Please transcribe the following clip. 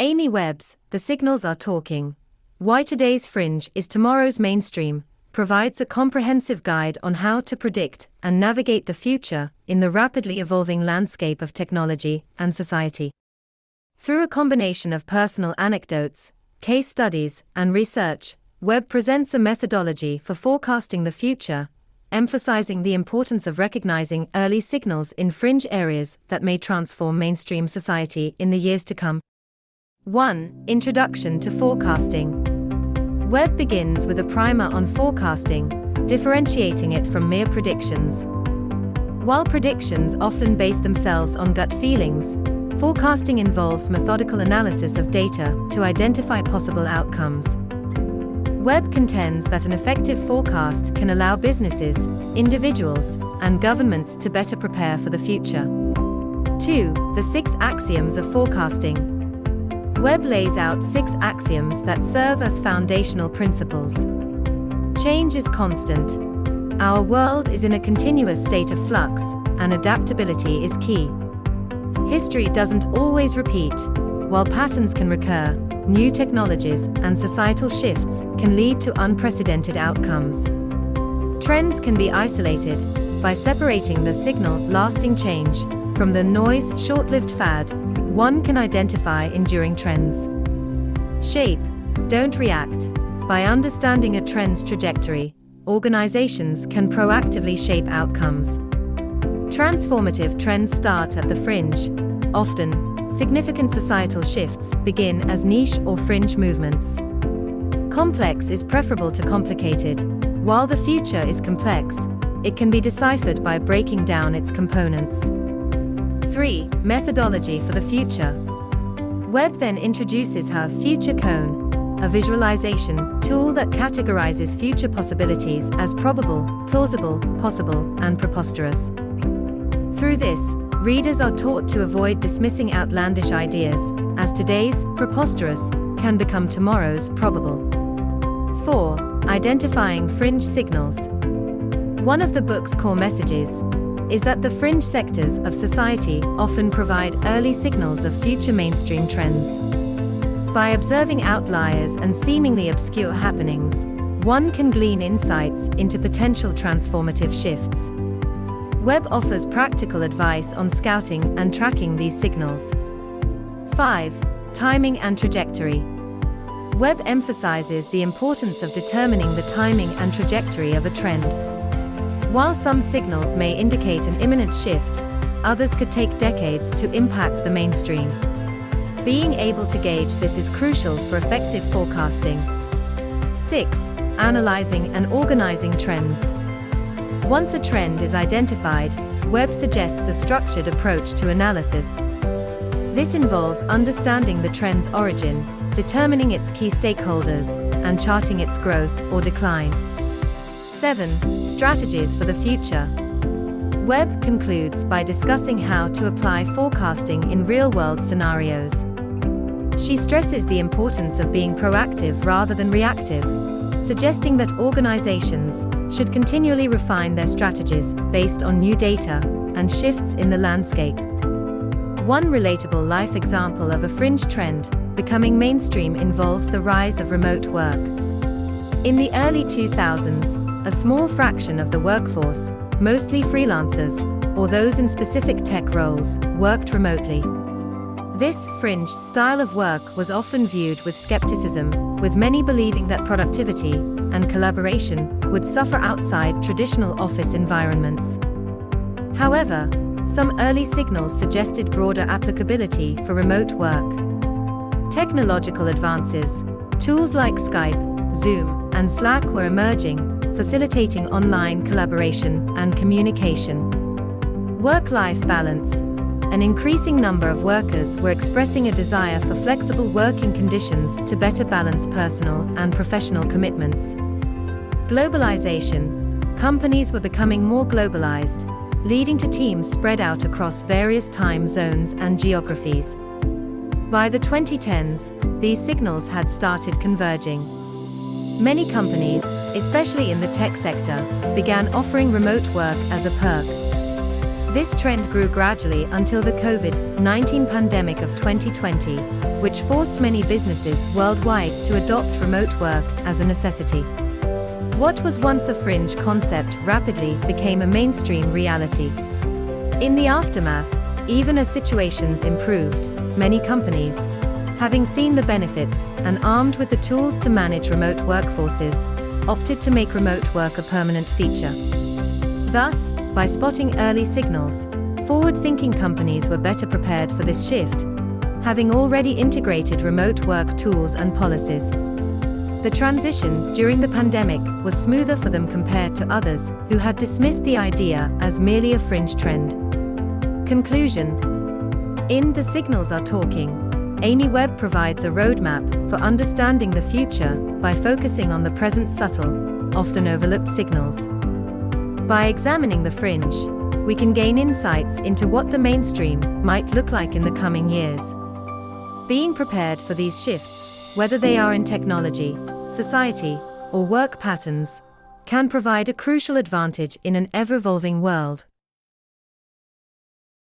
Amy Webb's The Signals Are Talking: Why Today's Fringe is Tomorrow's Mainstream provides a comprehensive guide on how to predict and navigate the future in the rapidly evolving landscape of technology and society. Through a combination of personal anecdotes, case studies, and research, Webb presents a methodology for forecasting the future, emphasizing the importance of recognizing early signals in fringe areas that may transform mainstream society in the years to come. 1. Introduction to Forecasting. Webb begins with a primer on forecasting, differentiating it from mere predictions. While predictions often base themselves on gut feelings, forecasting involves methodical analysis of data to identify possible outcomes. Webb contends that an effective forecast can allow businesses, individuals, and governments to better prepare for the future. 2. The 6 Axioms of Forecasting. Webb lays out 6 axioms that serve as foundational principles. Change is constant. Our world is in a continuous state of flux, and adaptability is key. History doesn't always repeat. While patterns can recur, new technologies and societal shifts can lead to unprecedented outcomes. Trends can be isolated. By separating the signal-lasting change from the noise short-lived fad, one can identify enduring trends. Shape, don't react. By understanding a trend's trajectory, organizations can proactively shape outcomes. Transformative trends start at the fringe. Often, significant societal shifts begin as niche or fringe movements. Complex is preferable to complicated. While the future is complex, it can be deciphered by breaking down its components. 3. Methodology for the future. Webb then introduces her Future Cone, a visualization tool that categorizes future possibilities as probable, plausible, possible, and preposterous. Through this, readers are taught to avoid dismissing outlandish ideas, as today's preposterous can become tomorrow's probable. 4. Identifying fringe signals. One of the book's core messages is that the fringe sectors of society often provide early signals of future mainstream trends. By observing outliers and seemingly obscure happenings, one can glean insights into potential transformative shifts. Webb offers practical advice on scouting and tracking these signals. 5. Timing and trajectory. Webb emphasizes the importance of determining the timing and trajectory of a trend. While some signals may indicate an imminent shift, others could take decades to impact the mainstream. Being able to gauge this is crucial for effective forecasting. 6. Analyzing and organizing trends. Once a trend is identified, Webb suggests a structured approach to analysis. This involves understanding the trend's origin, determining its key stakeholders, and charting its growth or decline. 7. Strategies for the future. Webb concludes by discussing how to apply forecasting in real-world scenarios. She stresses the importance of being proactive rather than reactive, suggesting that organizations should continually refine their strategies based on new data and shifts in the landscape. One relatable life example of a fringe trend becoming mainstream involves the rise of remote work. In the early 2000s, a small fraction of the workforce, mostly freelancers, or those in specific tech roles, worked remotely. This fringe style of work was often viewed with skepticism, with many believing that productivity and collaboration would suffer outside traditional office environments. However, some early signals suggested broader applicability for remote work. Technological advances, tools like Skype, Zoom, and Slack were emerging, facilitating online collaboration and communication. Work-life balance. An increasing number of workers were expressing a desire for flexible working conditions to better balance personal and professional commitments. Globalization. Companies were becoming more globalized, leading to teams spread out across various time zones and geographies. By the 2010s, these signals had started converging. Many companies, especially in the tech sector, began offering remote work as a perk. This trend grew gradually until the COVID-19 pandemic of 2020, which forced many businesses worldwide to adopt remote work as a necessity. What was once a fringe concept rapidly became a mainstream reality. In the aftermath, even as situations improved, many companies, having seen the benefits and armed with the tools to manage remote workforces, opted to make remote work a permanent feature. Thus, by spotting early signals, forward-thinking companies were better prepared for this shift, having already integrated remote work tools and policies. The transition during the pandemic was smoother for them compared to others who had dismissed the idea as merely a fringe trend. Conclusion. In The Signals Are Talking, Amy Webb provides a roadmap for understanding the future by focusing on the present subtle, often overlooked signals. By examining the fringe, we can gain insights into what the mainstream might look like in the coming years. Being prepared for these shifts, whether they are in technology, society, or work patterns, can provide a crucial advantage in an ever-evolving world.